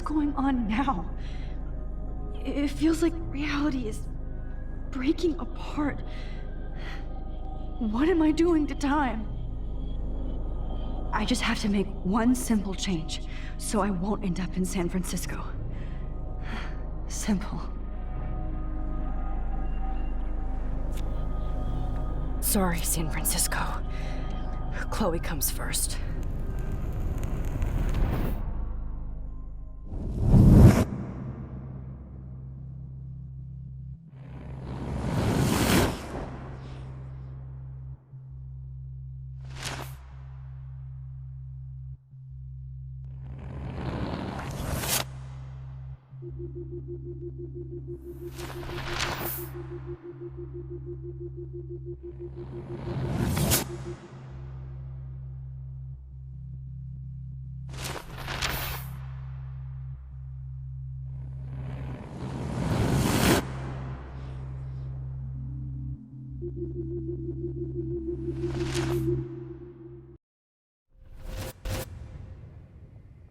going on now? It feels like reality is breaking apart. What am I doing to time? I just have to make one simple change, so I won't end up in San Francisco. Simple. Sorry, San Francisco. Chloe comes first.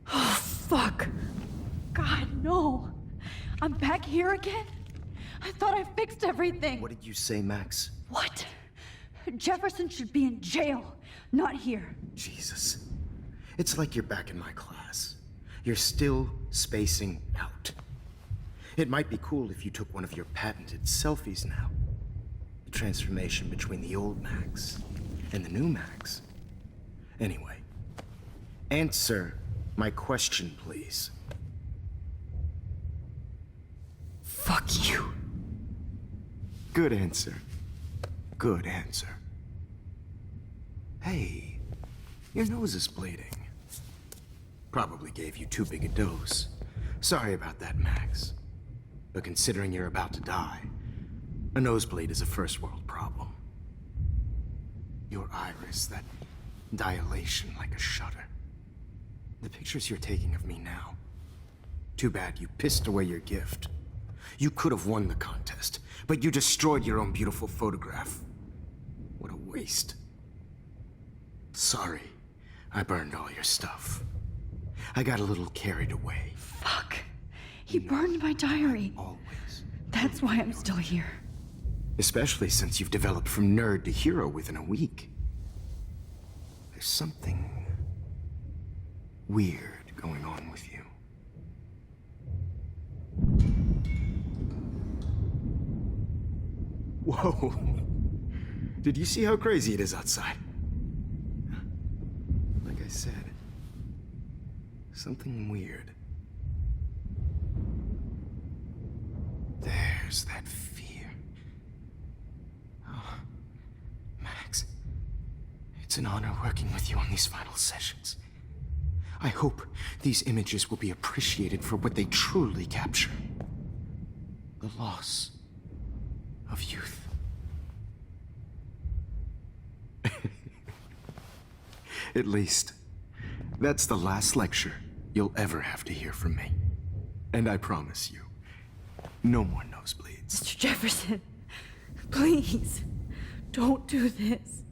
Oh, fuck. God, no. I'm back here again? I thought I fixed everything. What did you say, Max? What? Jefferson should be in jail, not here. Jesus. It's like you're back in my class. You're still spacing out. It might be cool if you took one of your patented selfies now. The transformation between the old Max and the new Max. Anyway, answer my question, please. Fuck you. Good answer. Good answer. Hey, your nose is bleeding. Probably gave you too big a dose. Sorry about that, Max. But considering you're about to die, a nosebleed is a first world problem. Your iris, that dilation like a shutter. The pictures you're taking of me now. Too bad you pissed away your gift. You could have won the contest, but you destroyed your own beautiful photograph. What a waste. Sorry, I burned all your stuff. I got a little carried away. Fuck. He burned my diary. Always. That's why I'm still here. Especially since you've developed from nerd to hero within a week. There's something weird going on with you. Whoa. Did you see how crazy it is outside? Like I said, something weird. There's that fear. Oh, Max, it's an honor working with you on these final sessions. I hope these images will be appreciated for what they truly capture. The loss of youth. At least, that's the last lecture you'll ever have to hear from me. And I promise you, no more nosebleeds. Mr. Jefferson, please, don't do this.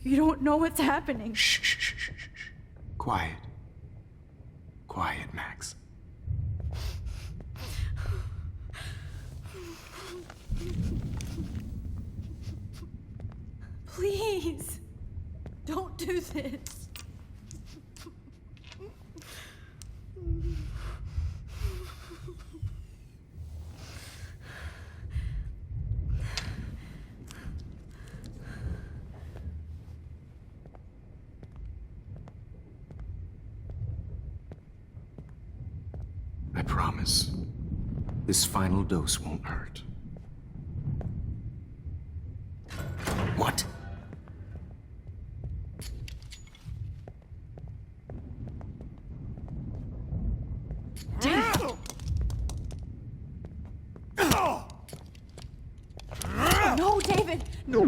You don't know what's happening. Shh, shh, shh, shh, shh. Quiet. Quiet, Max. Please, don't do this. I promise, this final dose won't hurt. What? No, David! No.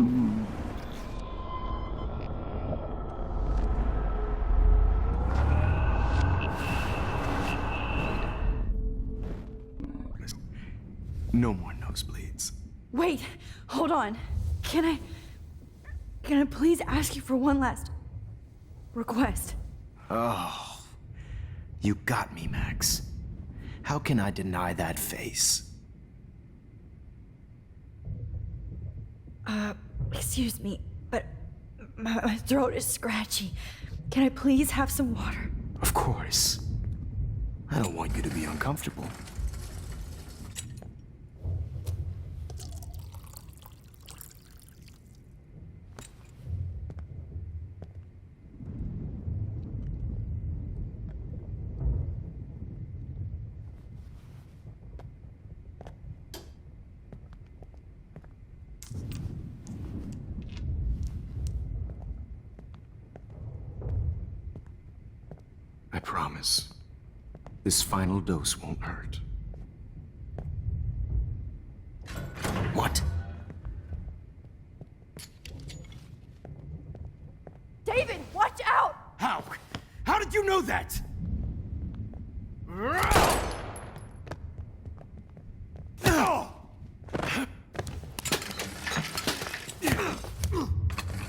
No more nosebleeds. Wait, hold on. Can I please ask you for one last request? Oh, You got me, Max. How can I deny that face? Excuse me, but my throat is scratchy. Can I please have some water? Of course. I don't want you to be uncomfortable. I promise. This final dose won't hurt. What? David, watch out! How? How did you know that?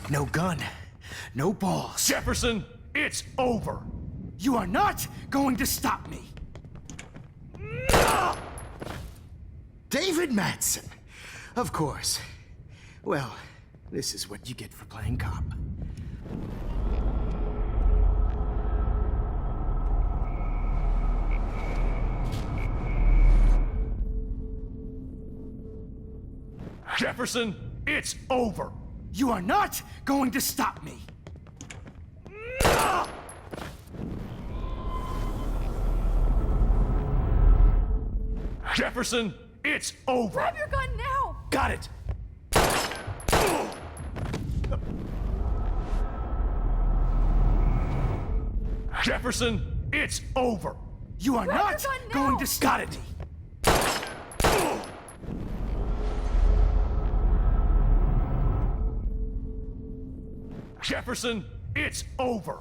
No gun. No balls. Jefferson, it's over. You are not going to stop me. David Madsen. Of course. Well, this is what you get for playing cop. Jefferson, it's over. You are not going to stop me. Jefferson, it's over. Grab your gun now! Got it. Jefferson, it's over. You are Grab not your gun now! going to stop me. Jefferson, it's over.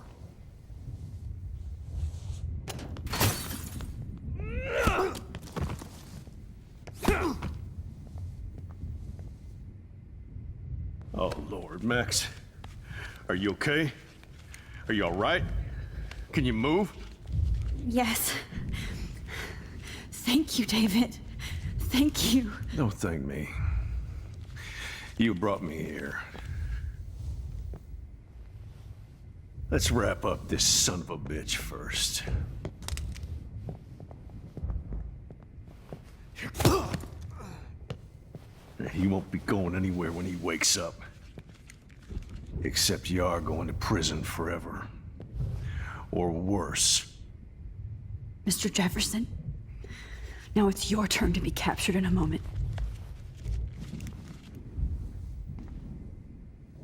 Oh, Lord, Max. Are you okay? Are you all right? Can you move? Yes. Thank you, David. Thank you. Don't thank me. You brought me here. Let's wrap up this son of a bitch first. He won't be going anywhere when he wakes up. Except you are going to prison forever. Or worse. Mr. Jefferson, now it's your turn to be captured in a moment.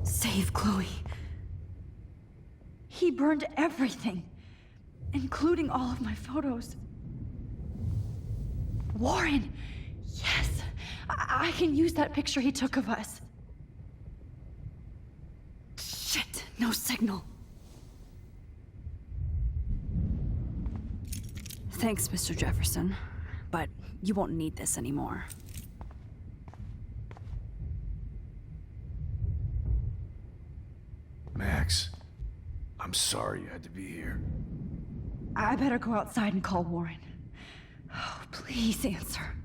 Save Chloe. He burned everything, including all of my photos. Warren! Yes! I can use that picture he took of us. Shit! No signal. Thanks, Mr. Jefferson, but you won't need this anymore. Max, I'm sorry you had to be here. I better go outside and call Warren. Oh, please answer.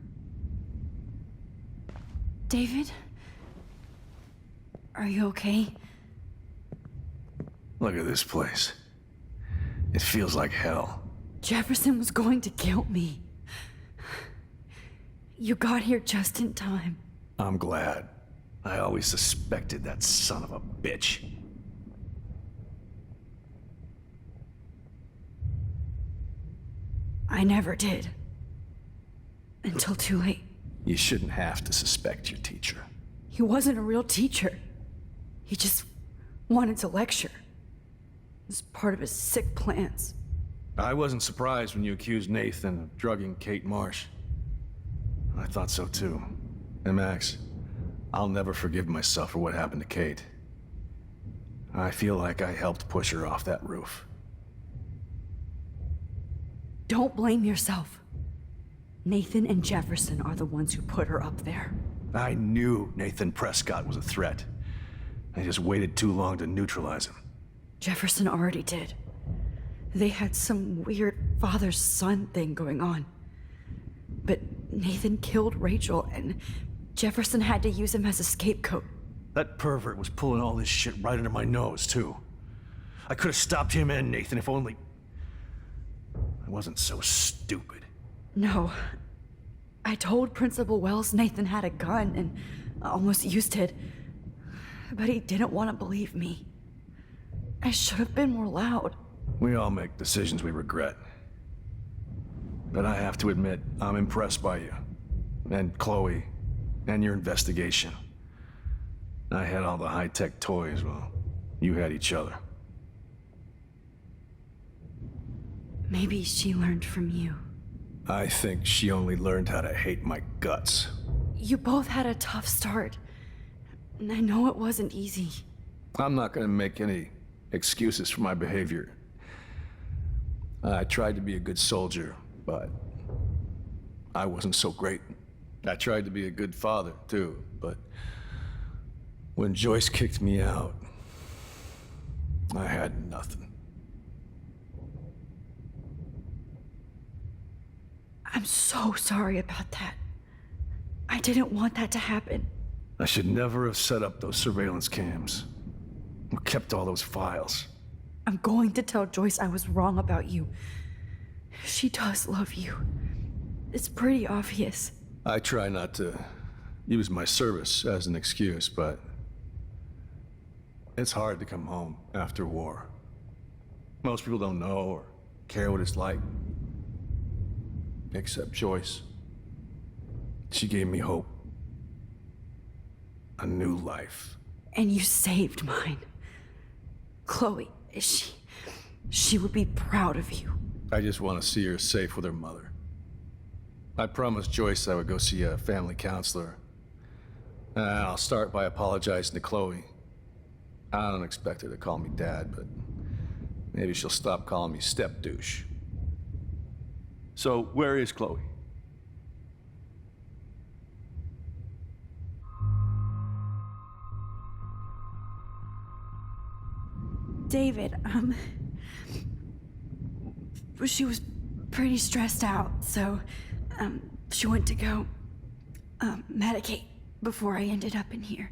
David? Are you okay? Look at this place. It feels like hell. Jefferson was going to kill me. You got here just in time. I'm glad. I always suspected that son of a bitch. I never did. Until too late. You shouldn't have to suspect your teacher. He wasn't a real teacher. He just wanted to lecture. It was part of his sick plans. I wasn't surprised when you accused Nathan of drugging Kate Marsh. I thought so too. And Max, I'll never forgive myself for what happened to Kate. I feel like I helped push her off that roof. Don't blame yourself. Nathan and Jefferson are the ones who put her up there. I knew Nathan Prescott was a threat. I just waited too long to neutralize him. Jefferson already did. They had some weird father-son thing going on. But Nathan killed Rachel, and Jefferson had to use him as a scapegoat. That pervert was pulling all this shit right under my nose, too. I could have stopped him and Nathan if only... I wasn't so stupid. No. I told Principal Wells Nathan had a gun and almost used it. But he didn't want to believe me. I should have been more loud. We all make decisions we regret. But I have to admit, I'm impressed by you. And Chloe. And your investigation. I had all the high-tech toys, well, you had each other. Maybe she learned from you. I think she only learned how to hate my guts. You both had a tough start. And I know it wasn't easy. I'm not gonna make any excuses for my behavior. I tried to be a good soldier, but I wasn't so great. I tried to be a good father, too, but when Joyce kicked me out, I had nothing. I'm so sorry about that. I didn't want that to happen. I should never have set up those surveillance cams. Or kept all those files. I'm going to tell Joyce I was wrong about you. She does love you. It's pretty obvious. I try not to use my service as an excuse, but it's hard to come home after war. Most people don't know or care what it's like. Except Joyce. She gave me hope. A new life. And you saved mine. Chloe, she would be proud of you. I just want to see her safe with her mother. I promised Joyce I would go see a family counselor. And I'll start by apologizing to Chloe. I don't expect her to call me Dad, but maybe she'll stop calling me step-douche. So, where is Chloe? David, she was pretty stressed out, so, she went to go, medicate before I ended up in here.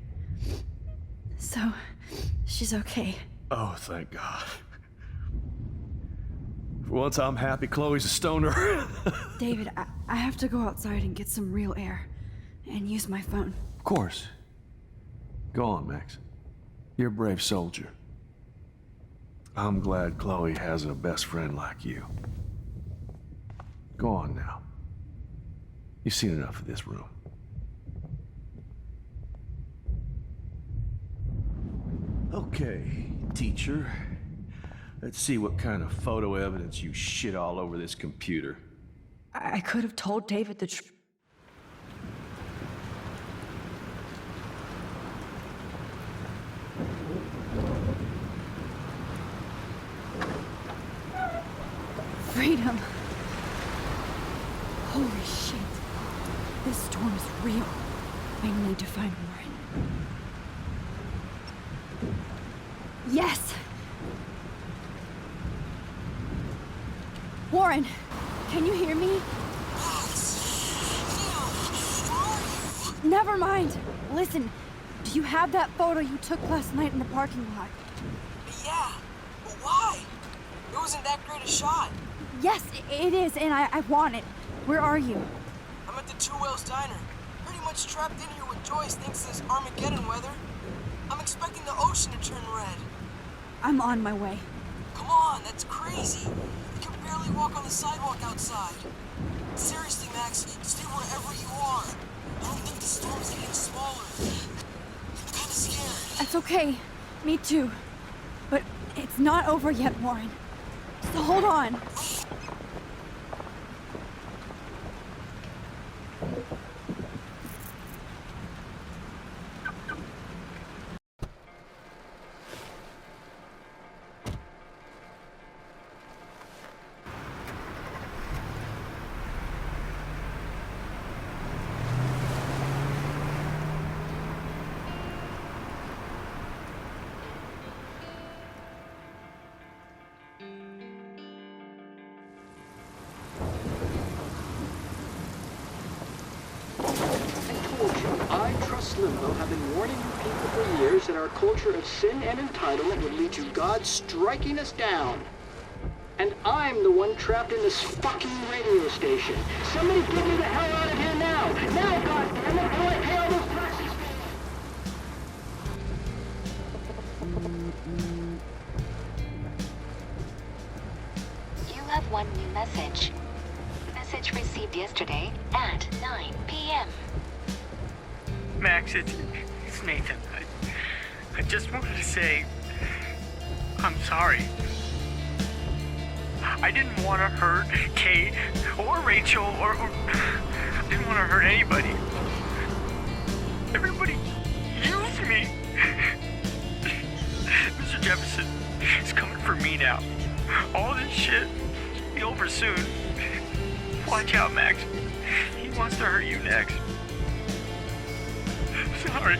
So, she's okay. Oh, thank God. For once I'm happy Chloe's a stoner. David, I have to go outside and get some real air, and use my phone. Of course. Go on, Max. You're a brave soldier. I'm glad Chloe has a best friend like you. Go on now. You've seen enough of this room. Okay, teacher. Let's see what kind of photo evidence you shit all over this computer. I could have told David the truth. Freedom. Holy shit. This storm is real. I need to find Warren. Yes! Warren, can you hear me? Never mind. Listen, do you have that photo you took last night in the parking lot? Yeah, but why? It wasn't that great a shot. Yes, it is, and I want it. Where are you? I'm at the Two Whales Diner. Pretty much trapped in here with Joyce thanks to this Armageddon weather. I'm expecting the ocean to turn red. I'm on my way. Come on, that's crazy. You can barely walk on the sidewalk outside. Seriously, Max, stay wherever you are. I don't think the storm's getting smaller. I'm kinda scared. That's okay. Me too. But it's not over yet, Warren. So hold on. across limbo have been warning you people for years that our culture of sin and entitlement would lead to God striking us down. And I'm the one trapped in this fucking radio station. Somebody get me the hell out of here now! Now, goddammit, before I pay all those taxes! You have one new message. Message received yesterday at 9 p.m. Max, it's Nathan. I just wanted to say I'm sorry. I didn't want to hurt Kate or Rachel or I didn't want to hurt anybody. Everybody used me. Mr. Jefferson is coming for me now. All this shit will be over soon. Watch out, Max. He wants to hurt you next. Sorry.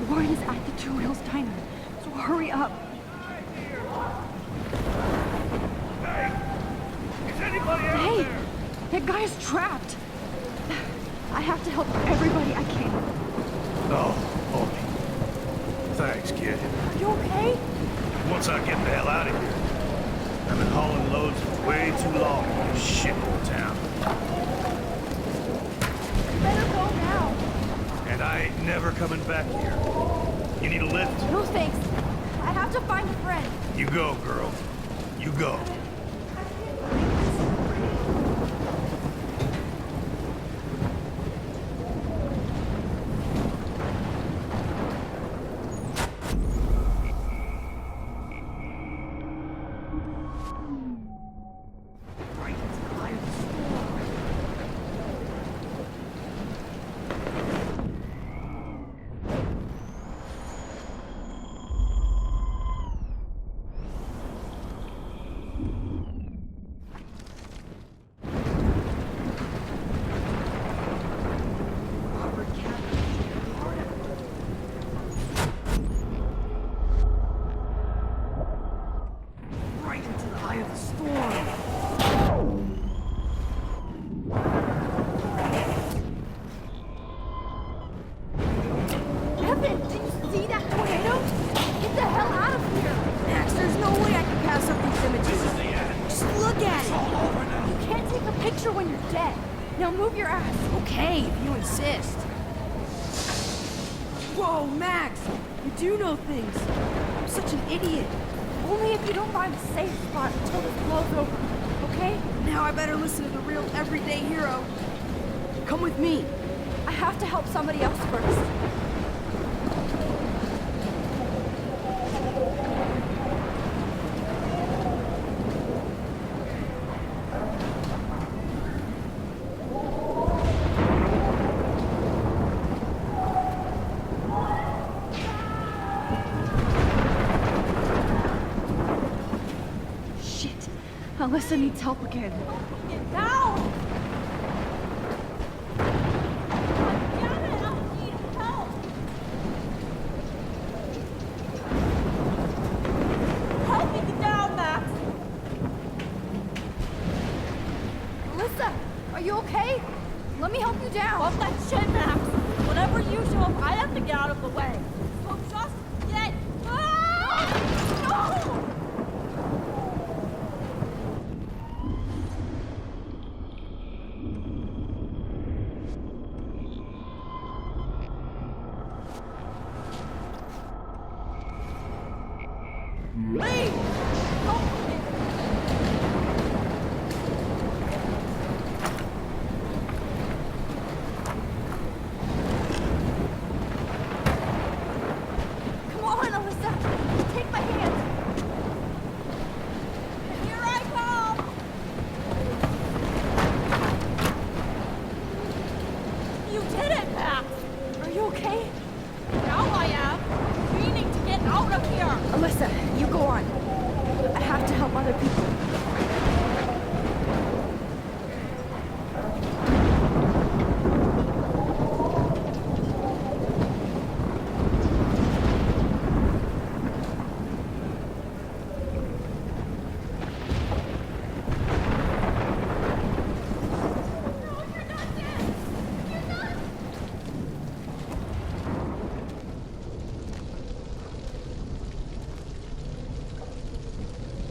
Warren is at the Two Wheels Diner, so hurry up. Hey, that guy's trapped. I have to help everybody I can. Oh, okay. Thanks, kid. Are you okay? Once I get the hell out of here. I've been hauling loads for way too long in this shithole town. You better go now. And I ain't never coming back here. You need a lift? No thanks. I have to find a friend. You go, girl. You go. Now move your ass. Okay, if you insist. Whoa, Max! You do know things. I'm such an idiot. Only if you don't find a safe spot until this blows over, okay? Now I better listen to the real everyday hero. Come with me. I have to help somebody else first. Alyssa needs help again. Get down! Damn it, I need help! Help me get down, Max! okay? Let me help you down. Fuck that shit, Max. Whenever you show up, I have to get out of the way. So just get... Ah! No! Leave! Don't leave! Come on, Alyssa. Take my hand. Here I come! You did it, Max! Are you okay? Now I am. We need to get out of here! Alyssa, you go on. I have to help other people.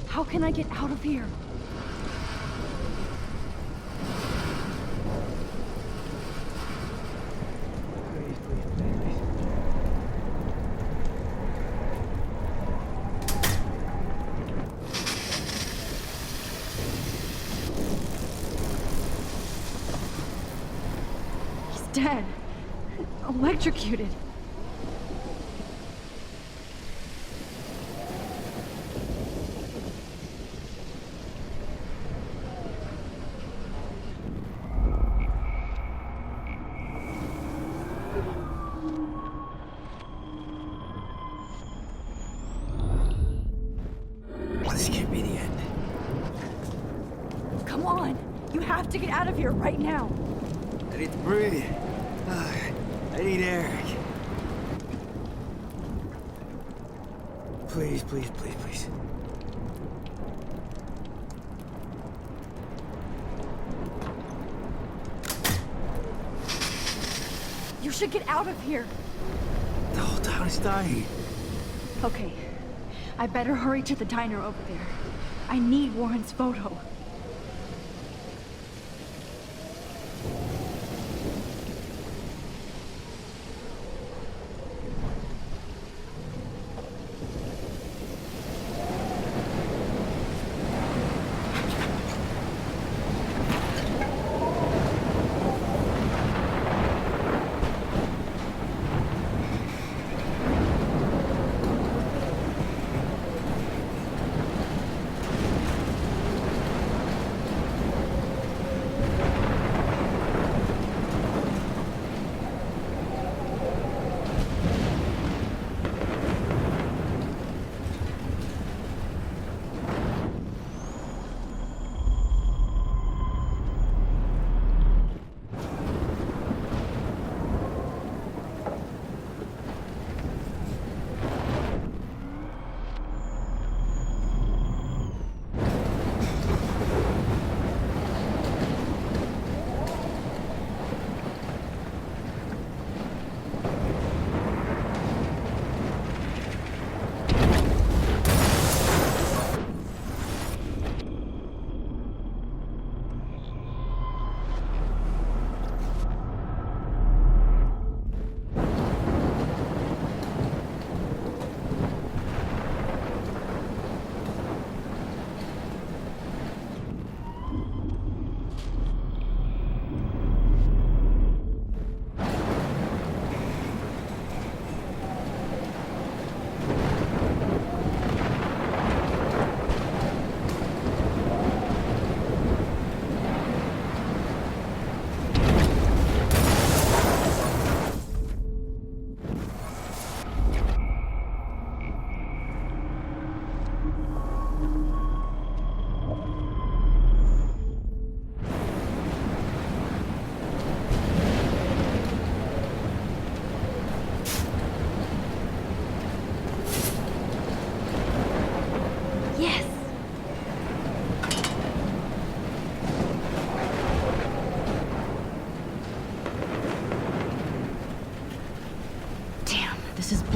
How can I get out of here? He's dead. Electrocuted. This can't be the end. Come on. You have to get out of here right now. I need to breathe. I need air. Please, please, please, please. You should get out of here. The whole town is dying. Okay. I better hurry to the diner over there. I need Warren's photo.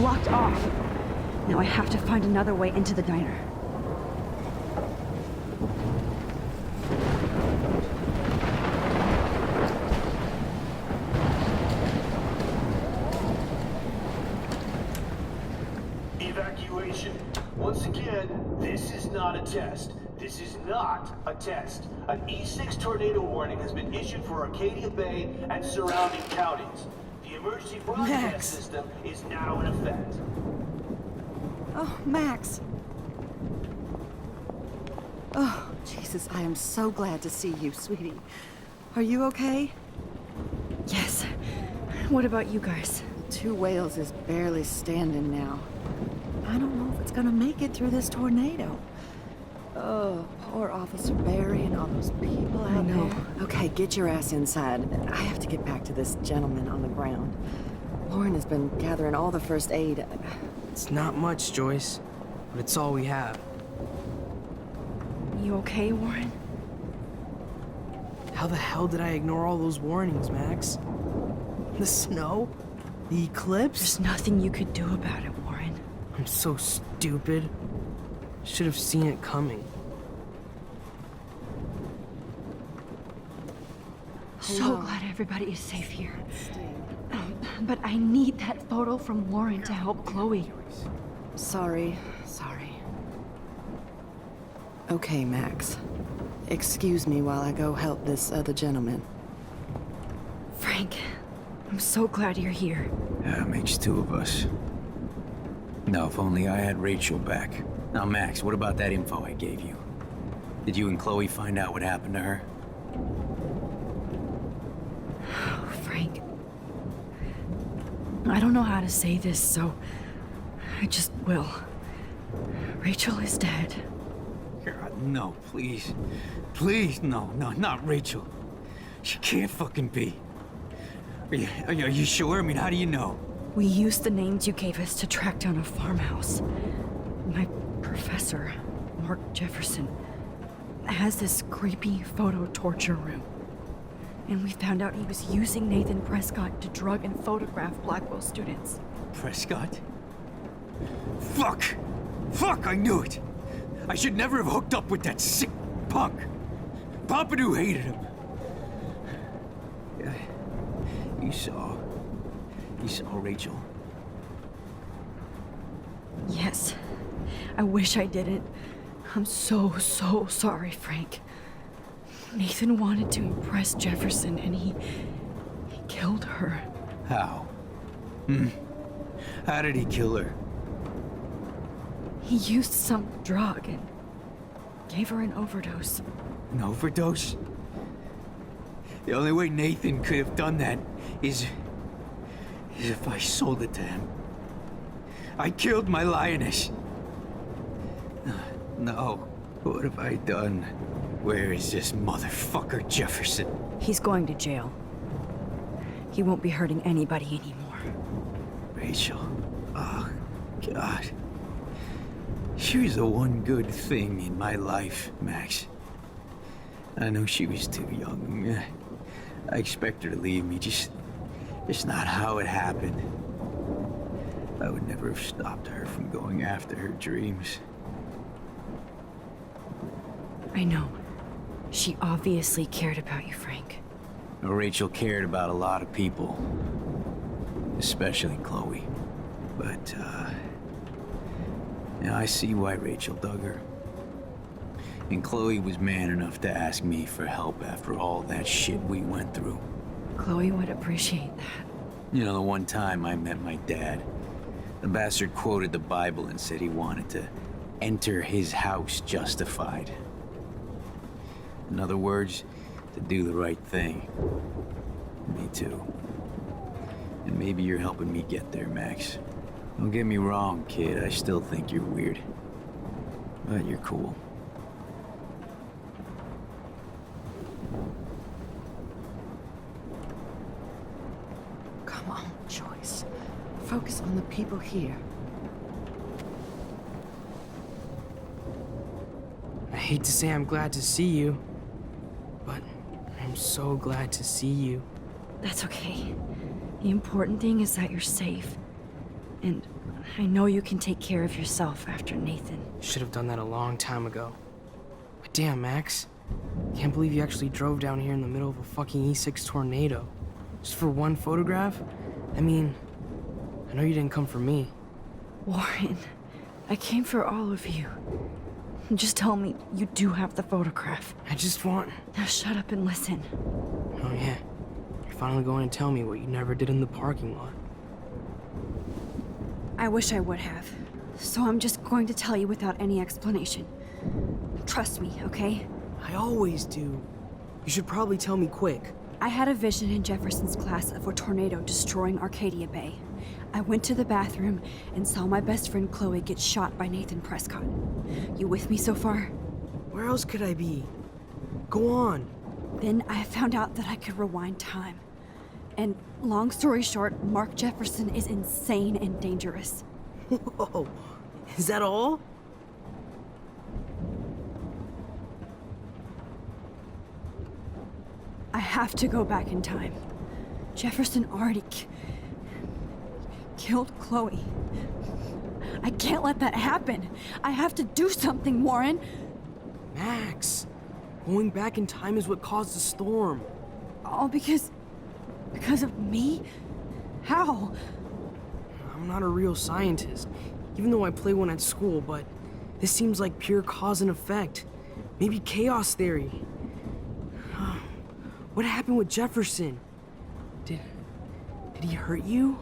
blocked off. Now I have to find another way into the diner. Evacuation. Once again, this is not a test. This is not a test. An E6 tornado warning has been issued for Arcadia Bay and surrounding counties. The emergency broadcast Max. system is now in effect. Oh, Max. Oh, Jesus, I am so glad to see you, sweetie. Are you okay? Yes. What about you guys? Two Whales is barely standing now. I don't know if it's gonna make it through this tornado. Oh, poor Officer Barry and all those people out there. Okay, get your ass inside. I have to get back to this gentleman on the ground. Lauren has been gathering all the first aid. It's not much, Joyce, but it's all we have. You okay, Warren? How the hell did I ignore all those warnings, Max? The snow? The eclipse? There's nothing you could do about it, Warren. I'm so stupid. Should have seen it coming. So glad everybody is safe here. But I need that photo from Warren to help Chloe. Sorry. Okay, Max. Excuse me while I go help this other gentleman. Frank, I'm so glad you're here. Yeah, makes two of us. Now, if only I had Rachel back. Now, Max, what about that info I gave you? Did you and Chloe find out what happened to her? Oh, Frank. I don't know how to say this, so I just will. Rachel is dead. God, no, please. Please, no, not Rachel. She can't fucking be. Are you sure? I mean, how do you know? We used the names you gave us to track down a farmhouse. My professor, Mark Jefferson, has this creepy photo torture room. And we found out he was using Nathan Prescott to drug and photograph Blackwell students. Prescott? Fuck! Fuck, I knew it! I should never have hooked up with that sick punk! Pompidou hated him. Yeah, you saw Rachel. Yes. I wish I didn't. I'm so sorry, Frank. Nathan wanted to impress Jefferson, and he killed her. How? How did he kill her? He used some drug and gave her an overdose. An overdose? The only way Nathan could have done that is if I sold it to him. I killed my lioness. No. What have I done? Where is this motherfucker Jefferson? He's going to jail. He won't be hurting anybody anymore. Rachel. Oh, God. She was the one good thing in my life, Max. I know she was too young. I expect her to leave me, just not how it happened. I would never have stopped her from going after her dreams. I know. She obviously cared about you, Frank. Well, Rachel cared about a lot of people. Especially Chloe. But, now I see why Rachel dug her. And Chloe was man enough to ask me for help after all that shit we went through. Chloe would appreciate that. You know, the one time I met my dad, the bastard quoted the Bible and said he wanted to enter his house justified. In other words, to do the right thing. Me too. And maybe you're helping me get there, Max. Don't get me wrong, kid. I still think you're weird. But you're cool. Come on, Joyce. Focus on the people here. I hate to say I'm glad to see you, but I'm so glad to see you. That's okay. The important thing is that you're safe. And I know you can take care of yourself after Nathan. Should have done that a long time ago. But damn, Max. Can't believe you actually drove down here in the middle of a fucking E6 tornado. Just for one photograph? I mean, I know you didn't come for me. Warren, I came for all of you. Just tell me you do have the photograph. I just want... Now shut up and listen. Oh yeah. You're finally going to tell me what you never did in the parking lot. I wish I would have. So I'm just going to tell you without any explanation. Trust me, okay? I always do. You should probably tell me quick. I had a vision in Jefferson's class of a tornado destroying Arcadia Bay. I went to the bathroom and saw my best friend Chloe get shot by Nathan Prescott. You with me so far? Where else could I be? Go on. Then I found out that I could rewind time. And long story short, Mark Jefferson is insane and dangerous. Whoa. Is that all? I have to go back in time. Jefferson already killed Chloe. I can't let that happen. I have to do something, Warren. Max, going back in time is what caused the storm. All because of me? How? I'm not a real scientist, even though I play one at school, but this seems like pure cause and effect. Maybe chaos theory. What happened with Jefferson? Did he hurt you?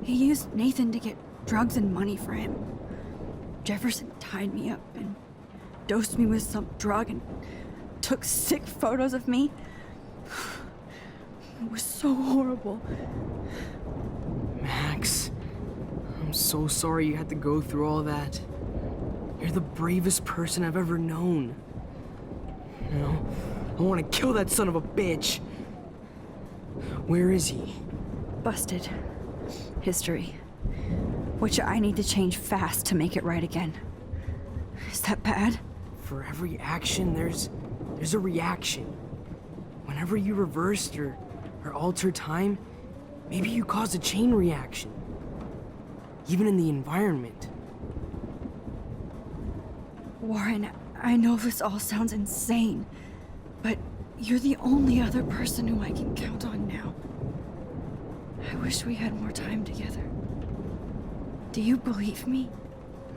He used Nathan to get drugs and money for him. Jefferson tied me up and dosed me with some drug and took sick photos of me. It was so horrible. Max, I'm so sorry you had to go through all that. You're the bravest person I've ever known. You know, I want to kill that son of a bitch. Where is he? Busted. History. Which I need to change fast to make it right again. Is that bad? For every action, there's a reaction. Whenever you reversed or alter time, maybe you caused a chain reaction. Even in the environment. Warren, I know this all sounds insane, but you're the only other person who I can count on now. I wish we had more time together. Do you believe me?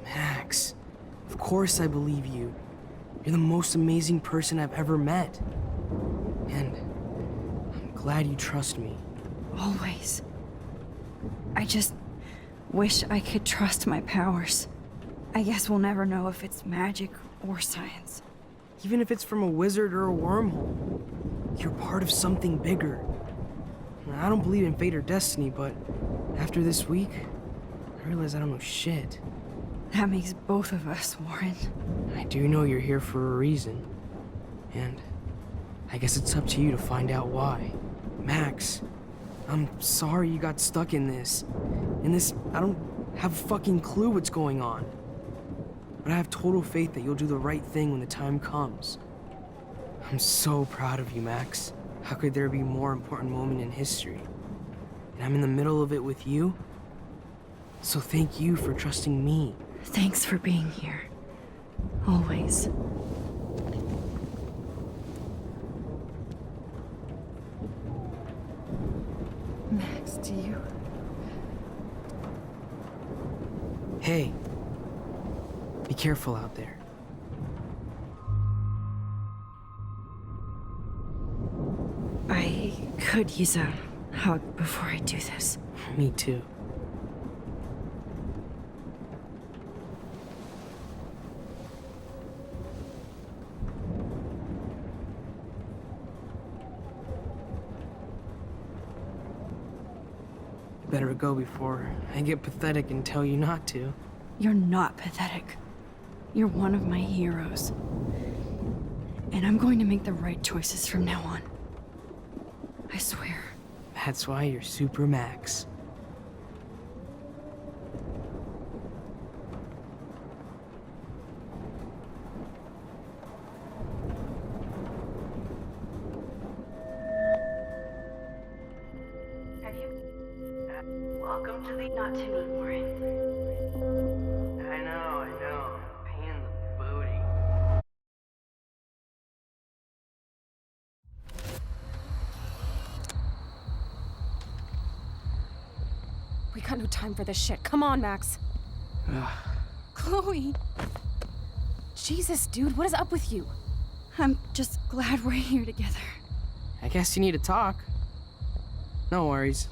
Max, of course I believe you. You're the most amazing person I've ever met. And I'm glad you trust me. Always. I just wish I could trust my powers. I guess we'll never know if it's magic or science. Even if it's from a wizard or a wormhole, you're part of something bigger. I don't believe in fate or destiny, but after this week, I realize I don't know shit. That makes both of us, Warren. I do know you're here for a reason. And I guess it's up to you to find out why. Max, I'm sorry you got stuck in this. I don't have a fucking clue what's going on. But I have total faith that you'll do the right thing when the time comes. I'm so proud of you, Max. How could there be a more important moment in history? And I'm in the middle of it with you. So thank you for trusting me. Thanks for being here. Always. Max, do you... Hey. Be careful out there. I could use a hug before I do this. Me too. Better go before I get pathetic and tell you not to. You're not pathetic. You're one of my heroes. And I'm going to make the right choices from now on. I swear. That's why you're Super Max. Welcome Not to me, Warren. I know. Pain in the booty. We got no time for this shit. Come on, Max. Chloe. Jesus, dude, what is up with you? I'm just glad we're here together. I guess you need to talk. No worries.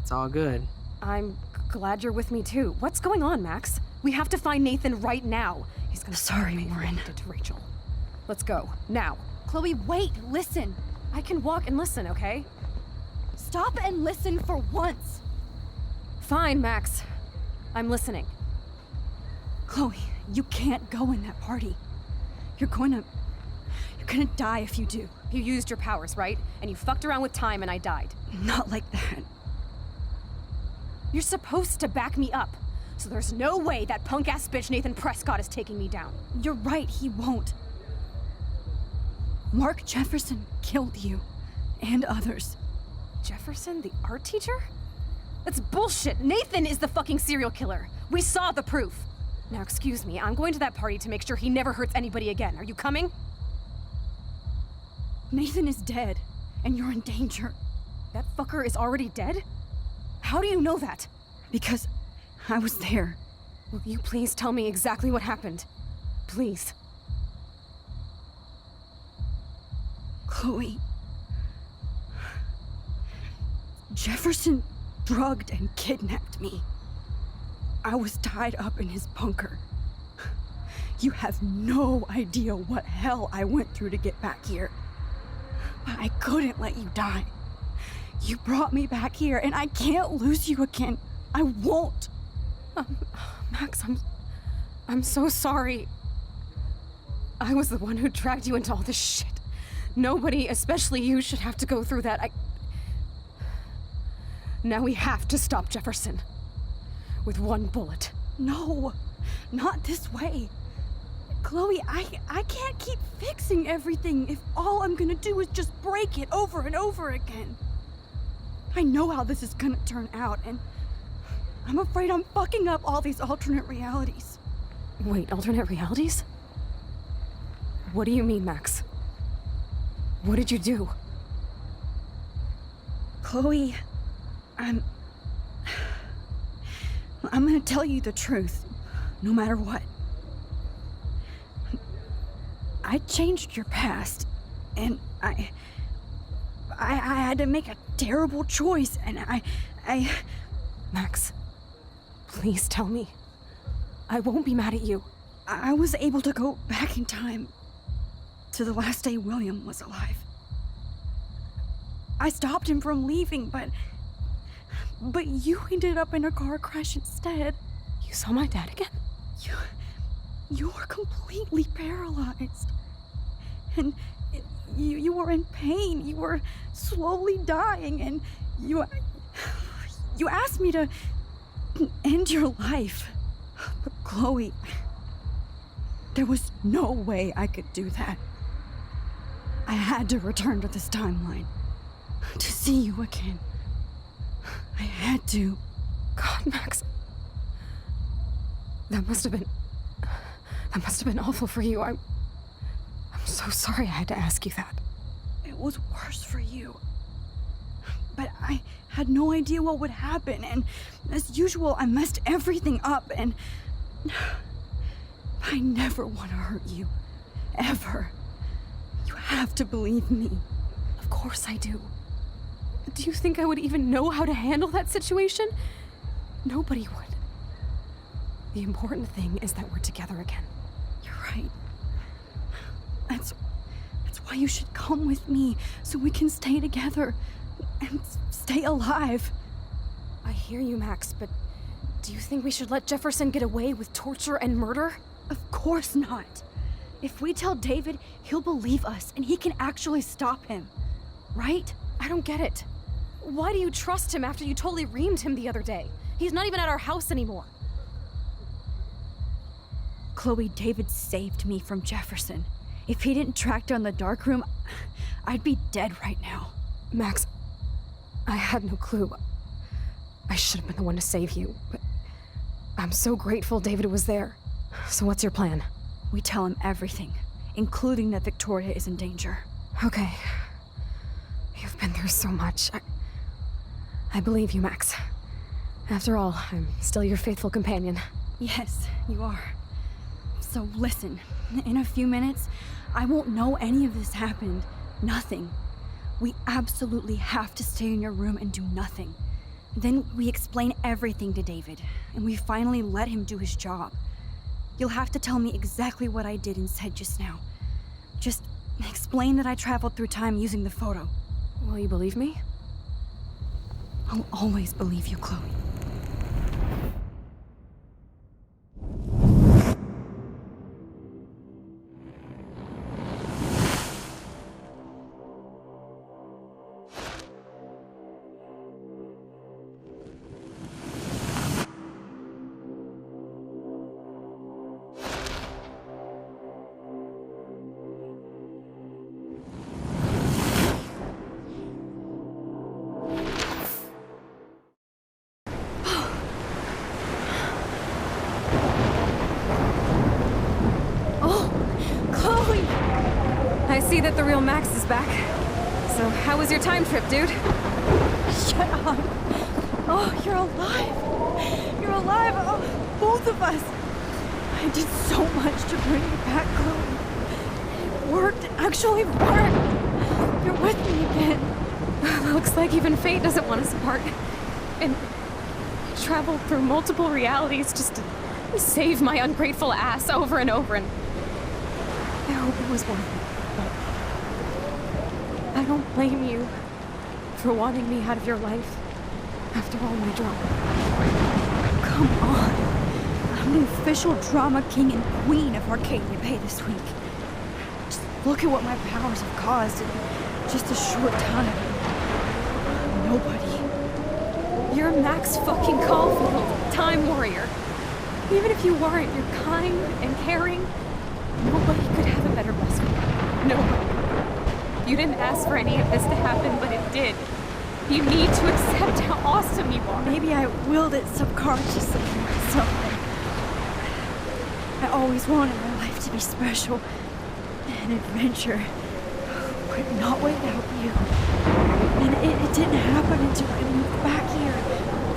It's all good. I'm glad you're with me too. What's going on, Max? We have to find Nathan right now. He's gonna Sorry, pay for what Warren. he did to Rachel. Let's go now. Chloe, wait, listen. I can walk and listen, okay? Stop and listen for once. Fine, Max. I'm listening. Chloe, you can't go in that party. You're gonna die if you do. You used your powers, right? And you fucked around with time and I died. Not like that. You're supposed to back me up. So there's no way that punk-ass bitch Nathan Prescott is taking me down. You're right, he won't. Mark Jefferson killed you. And others. Jefferson, the art teacher? That's bullshit. Nathan is the fucking serial killer. We saw the proof. Now, excuse me, I'm going to that party to make sure he never hurts anybody again. Are you coming? Nathan is dead, and you're in danger. That fucker is already dead? How do you know that? Because I was there. Will you please tell me exactly what happened? Please. Chloe. Jefferson drugged and kidnapped me. I was tied up in his bunker. You have no idea what hell I went through to get back here. But I couldn't let you die. You brought me back here, and I can't lose you again. I won't. Max, I'm so sorry. I was the one who dragged you into all this shit. Nobody, especially you, should have to go through that. Now we have to stop Jefferson. With one bullet. No, not this way. Chloe, I can't keep fixing everything if all I'm gonna do is just break it over and over again. I know how this is gonna turn out, and I'm afraid I'm fucking up all these alternate realities. Wait, alternate realities? What do you mean, Max? What did you do? Chloe, I'm gonna tell you the truth, no matter what. I changed your past, and I had to make a terrible choice, and I... Max, please tell me. I won't be mad at you. I was able to go back in time to the last day William was alive. I stopped him from leaving, but you ended up in a car crash instead. You saw my dad again? You were completely paralyzed. And you were in pain. You were slowly dying, and you asked me to end your life. But Chloe, there was no way I could do that. I had to return to this timeline to see you again. I had to. God, Max. That must have been awful for you. I'm so sorry I had to ask you that. It was worse for you. But I had no idea what would happen, and as usual, I messed everything up, and I never want to hurt you. Ever. You have to believe me. Of course I do. Do you think I would even know how to handle that situation? Nobody would. The important thing is that we're together again. You're right. That's why you should come with me, so we can stay together and stay alive. I hear you, Max, but do you think we should let Jefferson get away with torture and murder? Of course not. If we tell David, he'll believe us, and he can actually stop him. Right? I don't get it. Why do you trust him after you totally reamed him the other day? He's not even at our house anymore. Chloe, David saved me from Jefferson. If he didn't track down the darkroom, I'd be dead right now. Max, I had no clue. I should have been the one to save you, but I'm so grateful David was there. So what's your plan? We tell him everything, including that Victoria is in danger. Okay. You've been through so much. I believe you, Max. After all, I'm still your faithful companion. Yes, you are. So listen, in a few minutes, I won't know any of this happened. Nothing. We absolutely have to stay in your room and do nothing. Then we explain everything to David, and we finally let him do his job. You'll have to tell me exactly what I did and said just now. Just explain that I traveled through time using the photo. Will you believe me? I'll always believe you, Chloe. I see that the real Max is back. So, how was your time trip, dude? Shut up. Oh, you're alive. You're alive. Oh, both of us. I did so much to bring you back, Chloe. It worked. It actually worked. You're with me again. Looks like even fate doesn't want us apart. And I traveled through multiple realities just to save my ungrateful ass over and over, and I hope it was worth it. But I don't blame you for wanting me out of your life after all my drama. Come on. I'm the official drama king and queen of Arcadia Bay this week. Just look at what my powers have caused in just a short time. Nobody. You're Max fucking Caulfield, Time Warrior. Even if you weren't, you're kind and caring. Nobody could have a better best friend. Nobody. You didn't ask for any of this to happen, but it did. You need to accept how awesome you are. Maybe I willed it subconsciously to myself. I always wanted my life to be special. An adventure. But not without you. And it didn't happen until I moved back here.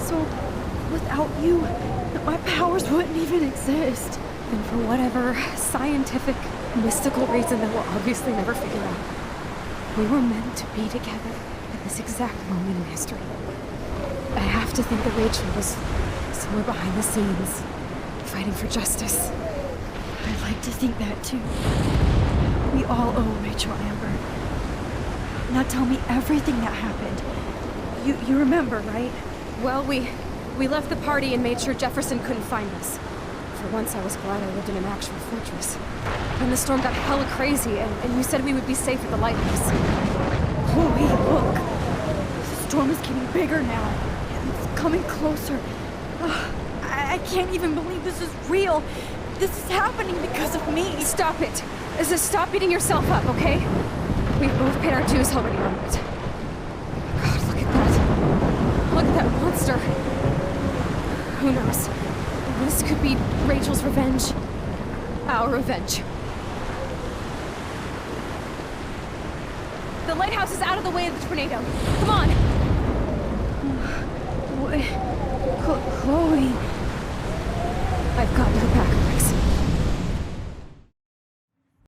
So, without you, my powers wouldn't even exist. And for whatever scientific, mystical reason that we'll obviously never figure out, we were meant to be together at this exact moment in history. I have to think that Rachel was somewhere behind the scenes, fighting for justice. I'd like to think that too. We all owe Rachel Amber. Now tell me everything that happened. You remember, right? Well, we left the party and made sure Jefferson couldn't find us. For once, I was glad I lived in an actual fortress. Then the storm got hella crazy, and you said we would be safe at the lighthouse. Chloe, look. The storm is getting bigger now. It's coming closer. I can't even believe this is real. This is happening because of me. Stop it. Stop beating yourself up, okay? We've both paid our dues already on it. God, look at that. Look at that monster. Who knows? This could be Rachel's revenge. Our revenge. The lighthouse is out of the way of the tornado. Come on!